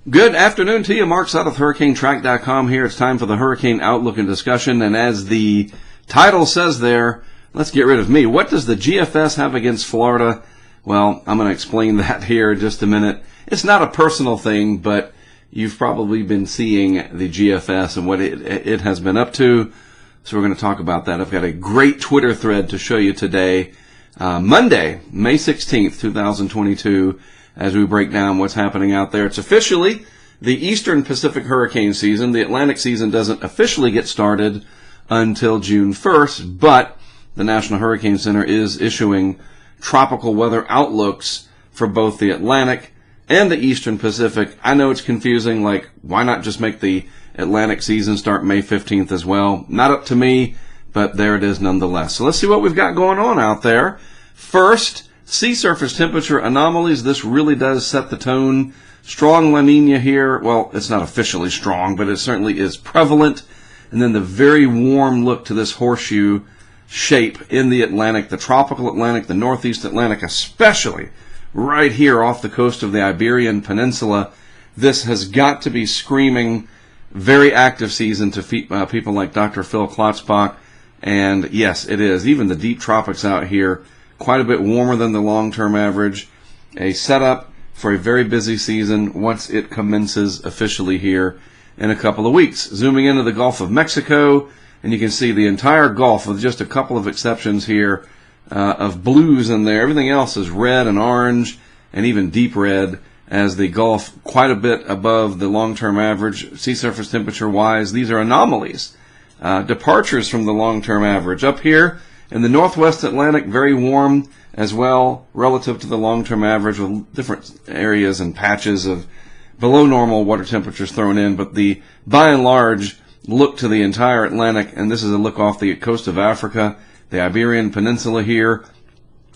Good afternoon to you. Mark Sudduth, HurricaneTrack.com here. It's time for the Hurricane Outlook and Discussion. And as the title says there, let's get rid of me. What does the GFS have against Florida? Well, I'm going to explain that here in just a minute. It's not a personal thing, but you've probably been seeing the GFS and what it has been up to. So we're going to talk about that. I've got a great Twitter thread to show you today, Monday, May 16th, 2022. As we break down what's happening out there. It's officially the Eastern Pacific hurricane season. The Atlantic season doesn't officially get started until June 1st, but the National Hurricane Center is issuing tropical weather outlooks for both the Atlantic and the Eastern Pacific. I know it's confusing, like, why not just make the Atlantic season start May 15th as well? Not up to me, but there it is nonetheless. So let's see what we've got going on out there. First, sea surface temperature anomalies. This really does set the tone. Strong La Nina here. Well, it's not officially strong, but it certainly is prevalent. And then the very warm look to this horseshoe shape in the Atlantic, the tropical Atlantic, the northeast Atlantic, especially right here off the coast of the Iberian Peninsula. This has got to be screaming very active season to people like Dr. Phil Klotzbach. And yes, it is. Even the deep tropics out here, quite a bit warmer than the long-term average. A setup for a very busy season once it commences officially here in a couple of weeks. Zooming into the Gulf of Mexico, and you can see the entire Gulf with just a couple of exceptions here of blues in there. Everything else is red and orange and even deep red, as the Gulf quite a bit above the long-term average sea surface temperature-wise. These are anomalies, departures from the long-term average. Up here in the northwest Atlantic, very warm as well relative to the long-term average, with different areas and patches of below normal water temperatures thrown in. But the by and large look to the entire Atlantic, and this is a look off the coast of Africa, the Iberian Peninsula here,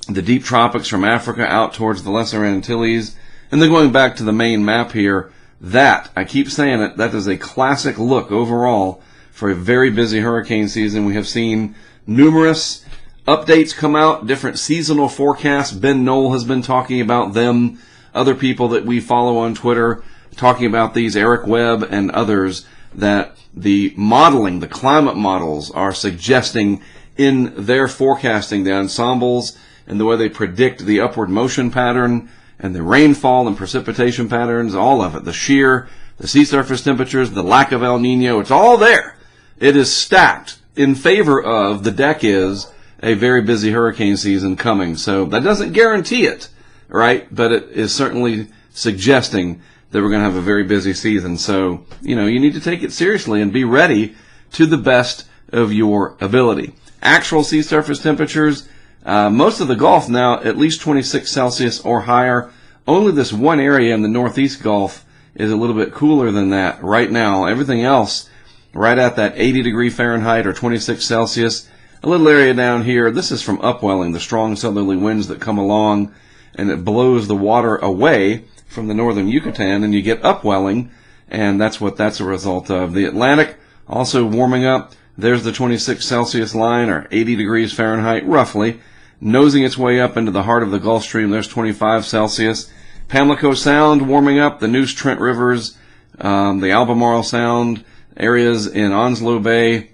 the deep tropics from Africa out towards the Lesser Antilles, and then going back to the main map here. That, I keep saying it, that is a classic look overall for a very busy hurricane season. We have seen numerous updates come out, different seasonal forecasts. Ben Knoll has been talking about them. Other people that we follow on Twitter talking about these, Eric Webb and others, that the modeling, the climate models are suggesting in their forecasting, the ensembles and the way they predict the upward motion pattern and the rainfall and precipitation patterns, all of it, the shear, the sea surface temperatures, the lack of El Nino, it's all there. It is stacked in favor of the deck is a very busy hurricane season coming. So that doesn't guarantee it, right? But it is certainly suggesting that we're going to have a very busy season. So, you need to take it seriously and be ready to the best of your ability. Actual sea surface temperatures, most of the Gulf now at least 26 Celsius or higher. Only this one area in the northeast Gulf is a little bit cooler than that right now. Everything else right at that 80 degree Fahrenheit or 26 Celsius. A little area down here, this is from upwelling, the strong southerly winds that come along, and it blows the water away from the northern Yucatan, and you get upwelling, and that's a result of. The Atlantic also warming up. There's the 26 Celsius line, or 80 degrees Fahrenheit, roughly, nosing its way up into the heart of the Gulf Stream. There's 25 Celsius. Pamlico Sound warming up, the Neuse Trent Rivers, the Albemarle Sound areas in Onslow Bay,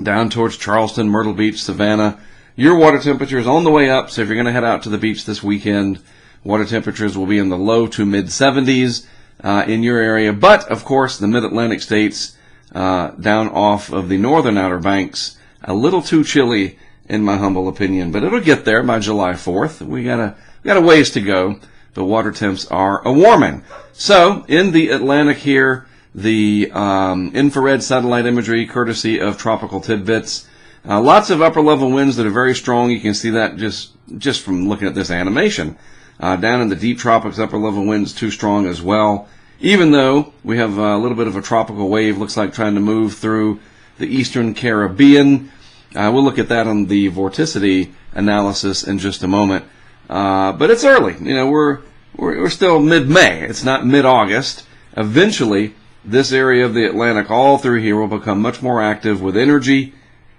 down towards Charleston, Myrtle Beach, Savannah. Your water temperature is on the way up, so if you're going to head out to the beach this weekend, water temperatures will be in the low to mid-70s in your area. But, of course, the mid-Atlantic states down off of the northern Outer Banks, a little too chilly in my humble opinion. But it'll get there by July 4th. We got a ways to go. The water temps are a-warming. So, in the Atlantic here, the infrared satellite imagery courtesy of Tropical Tidbits. Lots of upper level winds that are very strong. You can see that just from looking at this animation. Down in the deep tropics, upper level winds too strong as well. Even though we have a little bit of a tropical wave, looks like trying to move through the eastern Caribbean. We'll look at that on the Vorticity analysis in just a moment. But it's early. We're still mid-May. It's not mid-August. Eventually, this area of the Atlantic all through here will become much more active with energy.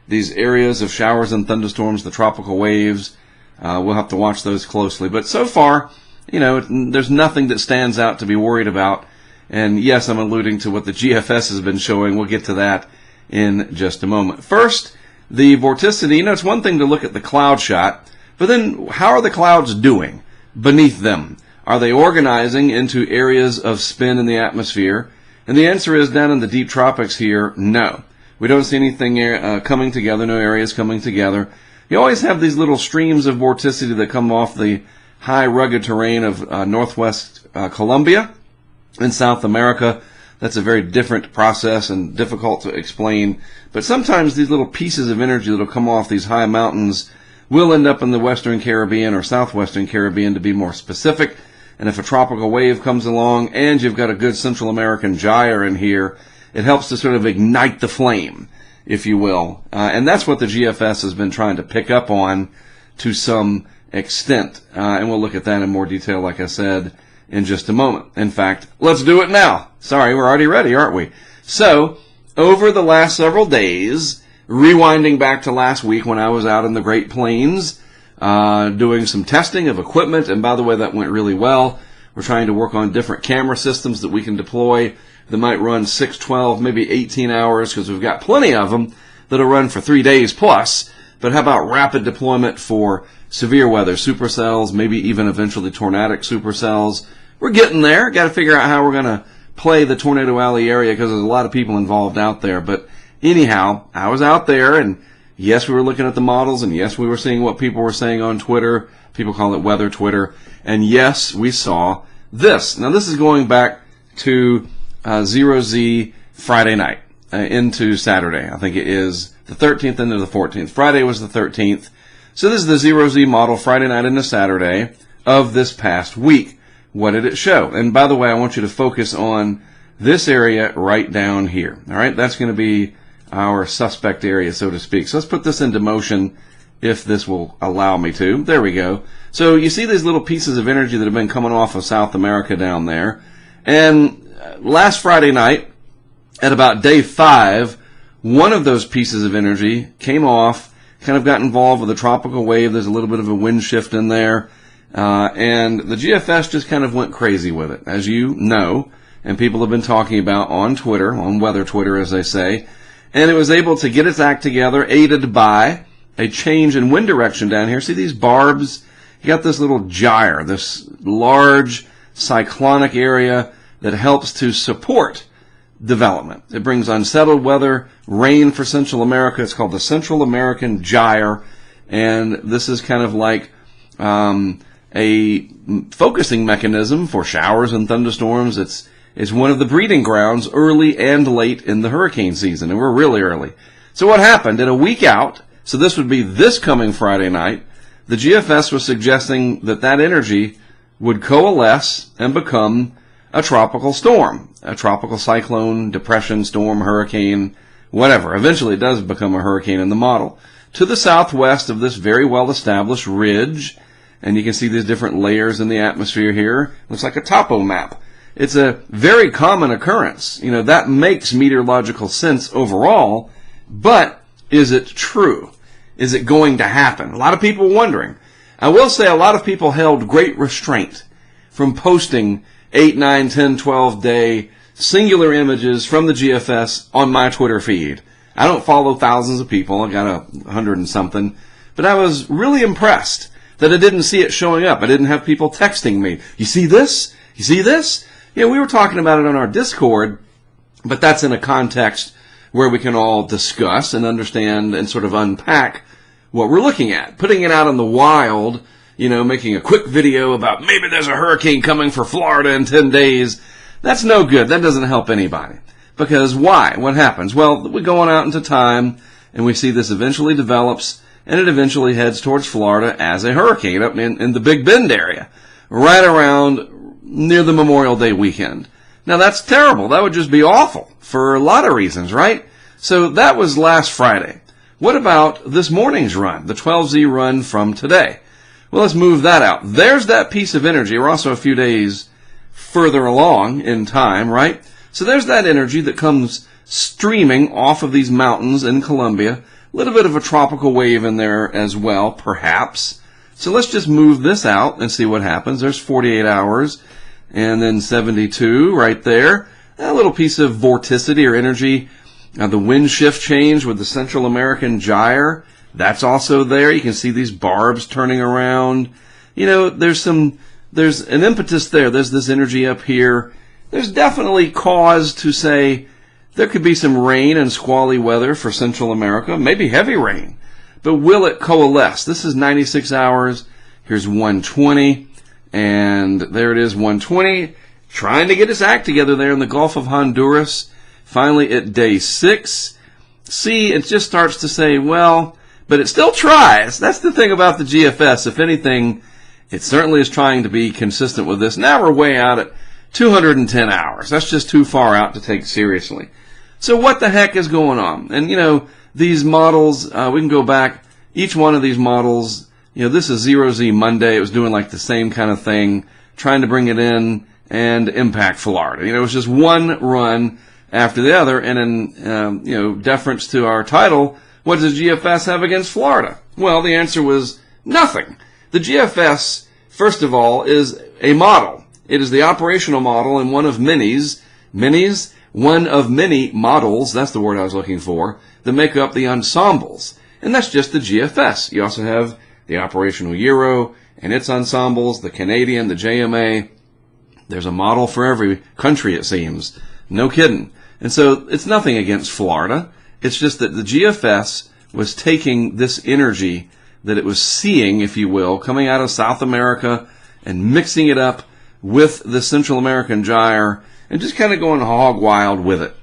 These areas of showers and thunderstorms, the tropical waves, we'll have to watch those closely. But so far, there's nothing that stands out to be worried about And yes, I'm alluding to what the GFS has been showing. We'll get to that in just a moment. First, the vorticity. You know, it's one thing to look at the cloud shot, but then how are the clouds doing beneath them? Are they organizing into areas of spin in the atmosphere? And the answer is, down in the deep tropics here, no. We don't see anything coming together, no areas coming together. You always have these little streams of vorticity that come off the high rugged terrain of northwest Colombia in South America. That's a very different process and difficult to explain. But sometimes these little pieces of energy that will come off these high mountains will end up in the Western Caribbean or Southwestern Caribbean, to be more specific. And if a tropical wave comes along and you've got a good Central American gyre in here, it helps to sort of ignite the flame, if you will. And that's what the GFS has been trying to pick up on to some extent. And we'll look at that in more detail, like I said, in just a moment. In fact, let's do it now. Sorry, we're already ready, aren't we? So, over the last several days, rewinding back to last week when I was out in the Great Plains, doing some testing of equipment, and by the way, that went really well. We're trying to work on different camera systems that we can deploy that might run 6, 12, maybe 18 hours, because we've got plenty of them that'll run for 3 days plus. But how about rapid deployment for severe weather supercells, maybe even eventually tornadic supercells? We're getting there. Got to figure out how we're going to play the Tornado Alley area, because there's a lot of people involved out there. But anyhow, I was out there, and yes, we were looking at the models, and yes, we were seeing what people were saying on Twitter. People call it weather Twitter. And yes, we saw this. Now, this is going back to 0Z Friday night into Saturday. I think it is the 13th into the 14th. Friday was the 13th. So this is the 0Z model Friday night into Saturday of this past week. What did it show? And by the way, I want you to focus on this area right down here. All right, that's going to be our suspect area, so to speak. So let's put this into motion, if this will allow me to. There we go. So you see these little pieces of energy that have been coming off of South America down there. And last Friday night, at about day 5, one of those pieces of energy came off, kind of got involved with a tropical wave. There's a little bit of a wind shift in there. And the GFS just kind of went crazy with it, as you know, and people have been talking about on Twitter, on weather Twitter, as they say. And it was able to get its act together, aided by a change in wind direction down here. See these barbs? You got this little gyre, this large cyclonic area that helps to support development. It brings unsettled weather, rain for Central America. It's called the Central American Gyre, and this is kind of like a focusing mechanism for showers and thunderstorms. It's one of the breeding grounds early and late in the hurricane season, and we're really early. So what happened? In a week out, so this would be this coming Friday night, the GFS was suggesting that that energy would coalesce and become a tropical storm, a tropical cyclone, depression, storm, hurricane, whatever. Eventually it does become a hurricane in the model. To the southwest of this very well-established ridge, and you can see these different layers in the atmosphere here. Looks like a topo map. It's a very common occurrence. You know, that makes meteorological sense overall, but is it true? Is it going to happen? A lot of people wondering. I will say a lot of people held great restraint from posting 8, 9, 10, 12 day singular images from the GFS on my Twitter feed. I don't follow thousands of people. I got 100 and something. But I was really impressed that I didn't see it showing up. I didn't have people texting me. You see this? You see this? Yeah, we were talking about it on our Discord, but that's in a context where we can all discuss and understand and sort of unpack what we're looking at. Putting it out in the wild, you know, making a quick video about maybe there's a hurricane coming for Florida in 10 days, that's no good. That doesn't help anybody. Because why? What happens? Well, we go on out into time, and we see this eventually develops, and it eventually heads towards Florida as a hurricane up in the Big Bend area, right around near the Memorial Day weekend. Now, that's terrible. That would just be awful for a lot of reasons, right? So that was last Friday. What about this morning's run, the 12Z run from today? Well, let's move that out. There's that piece of energy. We're also a few days further along in time, right? So there's that energy that comes streaming off of these mountains in Colombia. A little bit of a tropical wave in there as well, perhaps. So let's just move this out and see what happens. There's 48 hours. and then 72 right there. A little piece of vorticity or energy. The wind shift change with the Central American gyre, that's also there. You can see these barbs turning around. You know, there's an impetus there. There's this energy up here. There's definitely cause to say there could be some rain and squally weather for Central America, maybe heavy rain. But will it coalesce? This is 96 hours. Here's 120. And there it is, 120. Trying to get its act together there in the Gulf of Honduras. Finally, at day 6. See, it just starts to say, well, but it still tries. That's the thing about the GFS. If anything, it certainly is trying to be consistent with this. Now we're way out at 210 hours. That's just too far out to take seriously. So what the heck is going on? And, you know, these models, we can go back. Each one of these models, you know, this is 0Z Monday. It was doing like the same kind of thing, trying to bring it in and impact Florida. You know, it was just one run after the other. And in, you know, deference to our title, what does GFS have against Florida? Well, the answer was nothing. The GFS, first of all, is a model. It is the operational model and one of one of many models, that's the word I was looking for, that make up the ensembles. And that's just the GFS. You also have the operational Euro and its ensembles, the Canadian, the JMA. There's a model for every country, it seems. No kidding. And so it's nothing against Florida. It's just that the GFS was taking this energy that it was seeing, if you will, coming out of South America and mixing it up with the Central American gyre and just kind of going hog wild with it.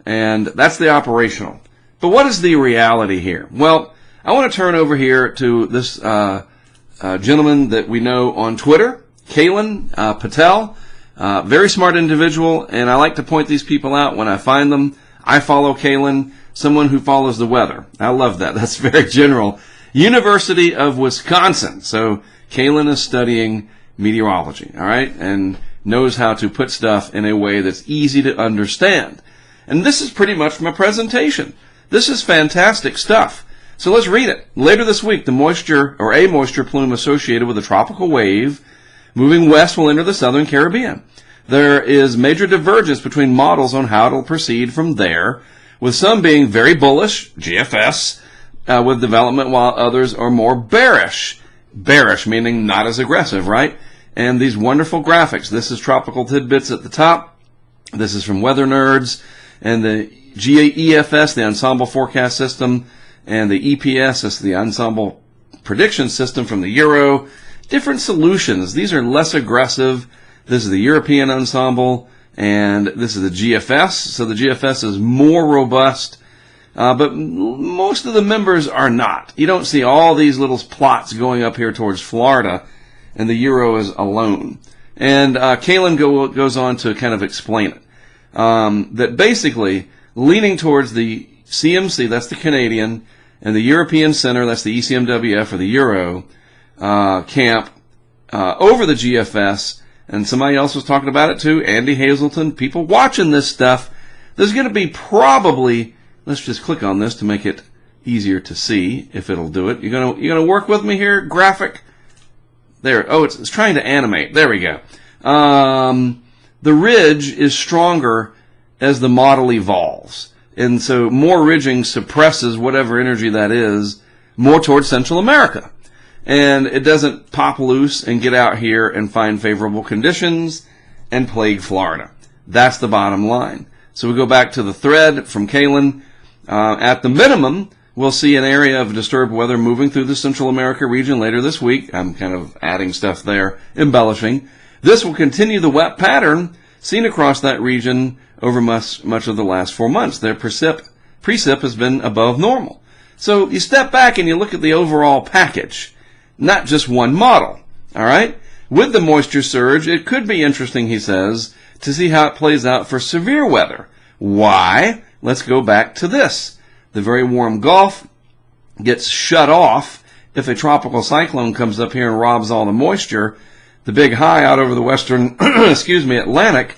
And that's the operational. But what is the reality here? Well, I want to turn over here to this gentleman that we know on Twitter, Kalen Patel. Very smart individual, and I like to point these people out when I find them. I follow Kalen, someone who follows the weather. I love that. That's very general. University of Wisconsin. So Kalen is studying meteorology, all right, and knows how to put stuff in a way that's easy to understand. And this is pretty much my presentation. This is fantastic stuff. So let's read it. Later this week, the moisture, or a moisture plume associated with a tropical wave moving west will enter the southern Caribbean. There is major divergence between models on how it'll proceed from there, with some being very bullish, GFS, with development, while others are more bearish. Bearish meaning not as aggressive, right? And these wonderful graphics. This is Tropical Tidbits at the top. This is from Weather Nerds. And the GFS, the Ensemble Forecast System, and the EPS, that's the Ensemble Prediction System from the Euro. Different solutions. These are less aggressive. This is the European Ensemble, and this is the GFS. So the GFS is more robust, but most of the members are not. You don't see all these little plots going up here towards Florida, and the Euro is alone. And Kalen goes on to kind of explain it. That basically, leaning towards the CMC, that's the Canadian, and the European Center, that's the ECMWF or the Euro, camp, over the GFS, and somebody else was talking about it too, Andy Hazelton, people watching this stuff, there's going to be probably, let's just click on this to make it easier to see if it'll do it. You're gonna work with me here, graphic? There, oh, it's trying to animate. There we go. The ridge is stronger as the model evolves. And so more ridging suppresses whatever energy that is more towards Central America. And it doesn't pop loose and get out here and find favorable conditions and plague Florida. That's the bottom line. So we go back to the thread from Kalen. At the minimum, we'll see an area of disturbed weather moving through the Central America region later this week. I'm kind of adding stuff there, embellishing. This will continue the wet pattern seen across that region over much of the last 4 months. Their precip has been above normal. So you step back and you look at the overall package, not just one model. All right? With the moisture surge, it could be interesting, he says, to see how it plays out for severe weather. Why? Let's go back to this. The very warm Gulf gets shut off if a tropical cyclone comes up here and robs all the moisture. The big high out over the western, Atlantic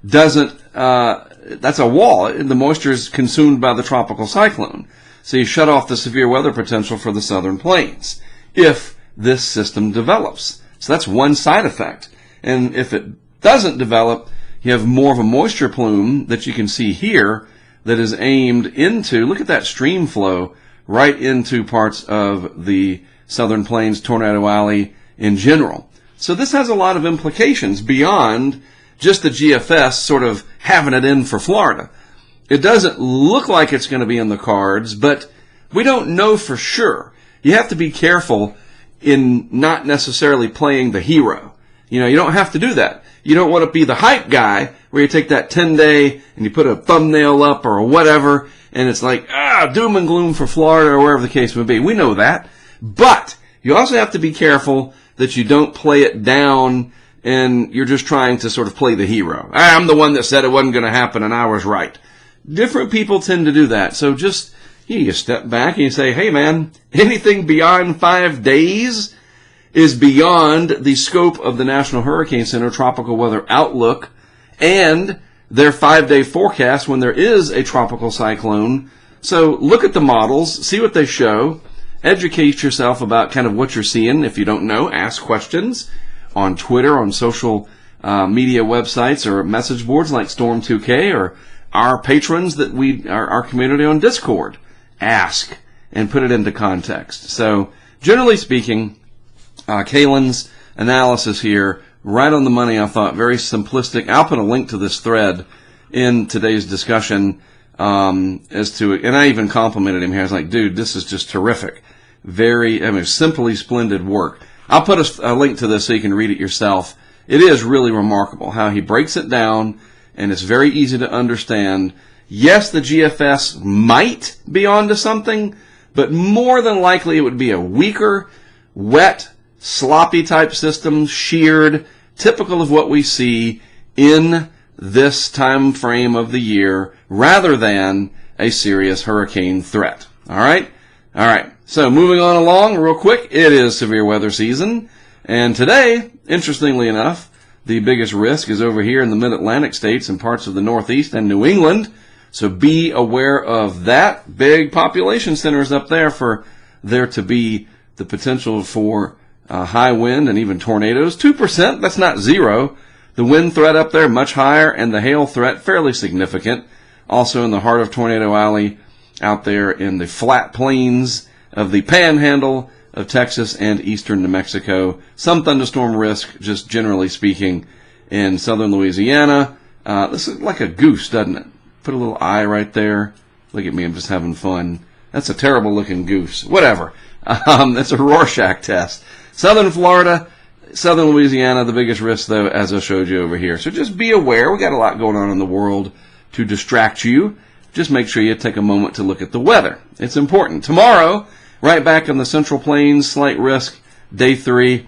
doesn't, that's a wall. The moisture is consumed by the tropical cyclone. So you shut off the severe weather potential for the southern plains if this system develops. So that's one side effect. And if it doesn't develop, you have more of a moisture plume that you can see here that is aimed into, look at that stream flow, right into parts of the Southern Plains Tornado Alley in general. So this has a lot of implications beyond just the GFS sort of having it in for Florida. It doesn't look like it's going to be in the cards, but we don't know for sure. You have to be careful in not necessarily playing the hero. You know, you don't have to do that. You don't want to be the hype guy where you take that 10-day and you put a thumbnail up or whatever, and it's like, doom and gloom for Florida or wherever the case may be. We know that. But you also have to be careful that you don't play it down and you're just trying to sort of play the hero. I'm the one that said it wasn't going to happen and I was right. Different people tend to do that. So just, you step back and you say, hey man, anything beyond 5 days is beyond the scope of the National Hurricane Center Tropical Weather Outlook and their 5-day forecast when there is a tropical cyclone. So look at the models, see what they show, educate yourself about kind of what you're seeing. If you don't know, ask questions on Twitter, on social media websites or message boards like Storm2K or our patrons that our community on Discord. Ask and put it into context. So generally speaking, Kalen's analysis here, right on the money, I thought, very simplistic. I'll put a link to this thread in today's discussion as to it. And I even complimented him here. I was like, dude, this is just terrific. Simply splendid work. I'll put a link to this so you can read it yourself. It is really remarkable how he breaks it down, and it's very easy to understand. Yes, the GFS might be onto something, but more than likely it would be a weaker, wet, sloppy type system, sheared, typical of what we see in this time frame of the year, rather than a serious hurricane threat. All right? So moving on along real quick, it is severe weather season. And today, interestingly enough, the biggest risk is over here in the mid-Atlantic states and parts of the Northeast and New England. So be aware of that. Big population centers up there for there to be the potential for high wind and even tornadoes. 2%, that's not zero. The wind threat up there much higher, and the hail threat fairly significant. Also in the heart of Tornado Alley, out there in the flat plains of the panhandle of Texas and eastern New Mexico. Some thunderstorm risk, just generally speaking, in southern Louisiana. This is like a goose, doesn't it? Put a little eye right there. Look at me, I'm just having fun. That's a terrible looking goose. Whatever. That's a Rorschach test. Southern Florida, southern Louisiana, the biggest risk, though, as I showed you over here. So just be aware. We got a lot going on in the world to distract you. Just make sure you take a moment to look at the weather. It's important. Tomorrow, right back on the Central Plains, slight risk, day 3.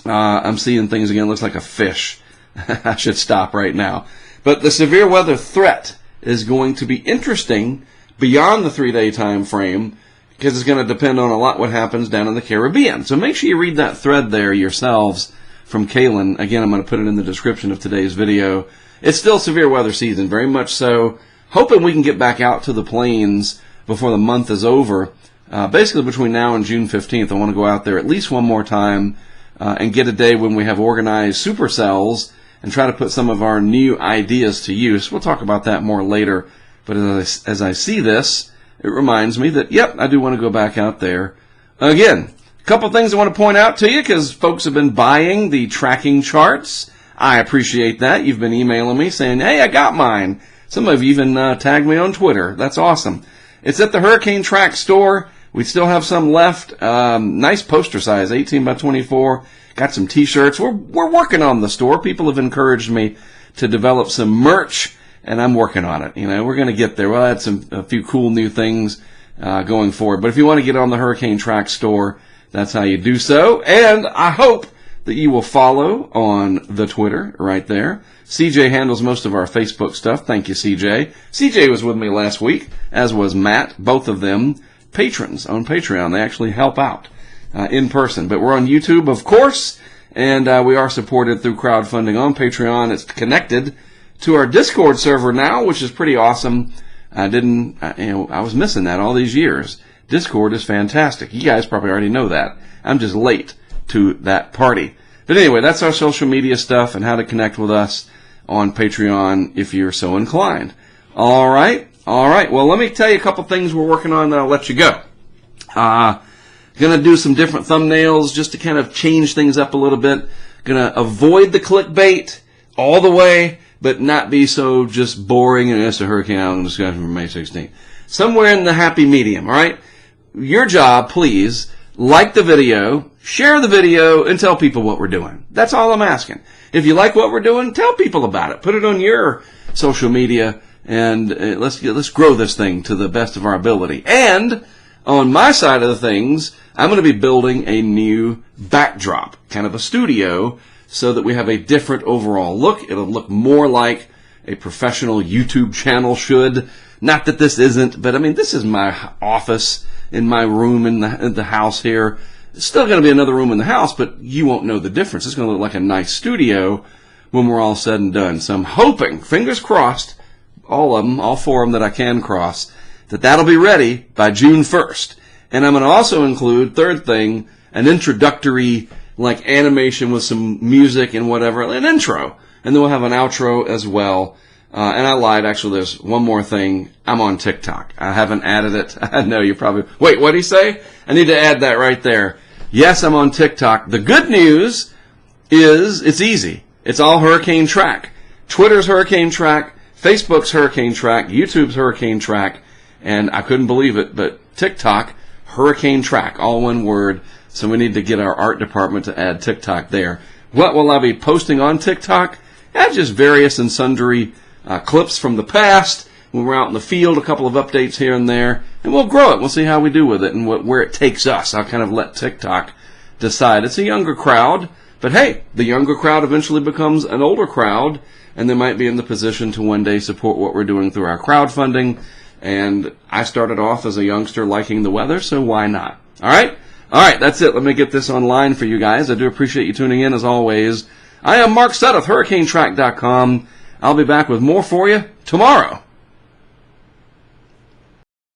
I'm seeing things again. Looks like a fish. I should stop right now. But the severe weather threat is going to be interesting beyond the 3-day time frame, because it's going to depend on a lot what happens down in the Caribbean. So make sure you read that thread there yourselves from Kalen. Again, I'm going to put it in the description of today's video. It's still severe weather season, very much so. Hoping we can get back out to the plains before the month is over. Basically between now and June 15th, I want to go out there at least one more time and get a day when we have organized supercells and try to put some of our new ideas to use. We'll talk about that more later. But as I see this, it reminds me that, yep, I do want to go back out there. Again, a couple things I want to point out to you, because folks have been buying the tracking charts. I appreciate that. You've been emailing me saying, hey, I got mine. Some of you even tagged me on Twitter. That's awesome. It's at the HurricaneTrack store. We still have some left. Nice poster size, 18 by 24. Got some T-shirts. We're working on the store. People have encouraged me to develop some merch, and I'm working on it. You know, we're going to get there. We'll add a few cool new things going forward. But if you want to get on the HurricaneTrack store, that's how you do so. And I hope that you will follow on the Twitter right there. CJ handles most of our Facebook stuff. Thank you, CJ. CJ was with me last week, as was Matt. Both of them patrons on Patreon. They actually help out in person. But we're on YouTube, of course, and we are supported through crowdfunding on Patreon. It's connected to our Discord server now, which is pretty awesome. I was missing that all these years. Discord is fantastic. You guys probably already know that. I'm just late to that party. But anyway, that's our social media stuff and how to connect with us on Patreon if you're so inclined. All right. Well, let me tell you a couple things we're working on, then I'll let you go. Going to do some different thumbnails just to kind of change things up a little bit. Going to avoid the clickbait all the way, but not be so just boring and it's a hurricane outlook discussion for May 16th. Somewhere in the happy medium, all right? Your job, please, like the video, share the video, and tell people what we're doing. That's all I'm asking. If you like what we're doing, tell people about it. Put it on your social media, and let's grow this thing to the best of our ability. And on my side of the things, I'm going to be building a new backdrop, kind of a studio, so that we have a different overall look. It'll look more like a professional YouTube channel should. Not that this isn't, but I mean, this is my office in my room in the house here. It's still going to be another room in the house, but you won't know the difference. It's going to look like a nice studio when we're all said and done. So I'm hoping, fingers crossed, all of them, all four of them that I can cross, that'll be ready by June 1st. And I'm going to also include, third thing, an introductory, like animation with some music and whatever, an intro. And then we'll have an outro as well. And I lied, actually, there's one more thing. I'm on TikTok. I haven't added it. I know you probably, wait, what'd he say? I need to add that right there. Yes, I'm on TikTok. The good news is it's easy. It's all HurricaneTrack. Twitter's HurricaneTrack, Facebook's HurricaneTrack, YouTube's HurricaneTrack, and I couldn't believe it, but TikTok, HurricaneTrack, all one word. So we need to get our art department to add TikTok there. What will I be posting on TikTok? Just various and sundry clips from the past. When we're out in the field, a couple of updates here and there, and we'll grow it. We'll see how we do with it and where it takes us. I'll kind of let TikTok decide. It's a younger crowd, but hey, the younger crowd eventually becomes an older crowd, and they might be in the position to one day support what we're doing through our crowdfunding. And I started off as a youngster liking the weather, so why not? All right, that's it. Let me get this online for you guys. I do appreciate you tuning in as always. I am Mark Sudduth, HurricaneTrack.com. I'll be back with more for you tomorrow.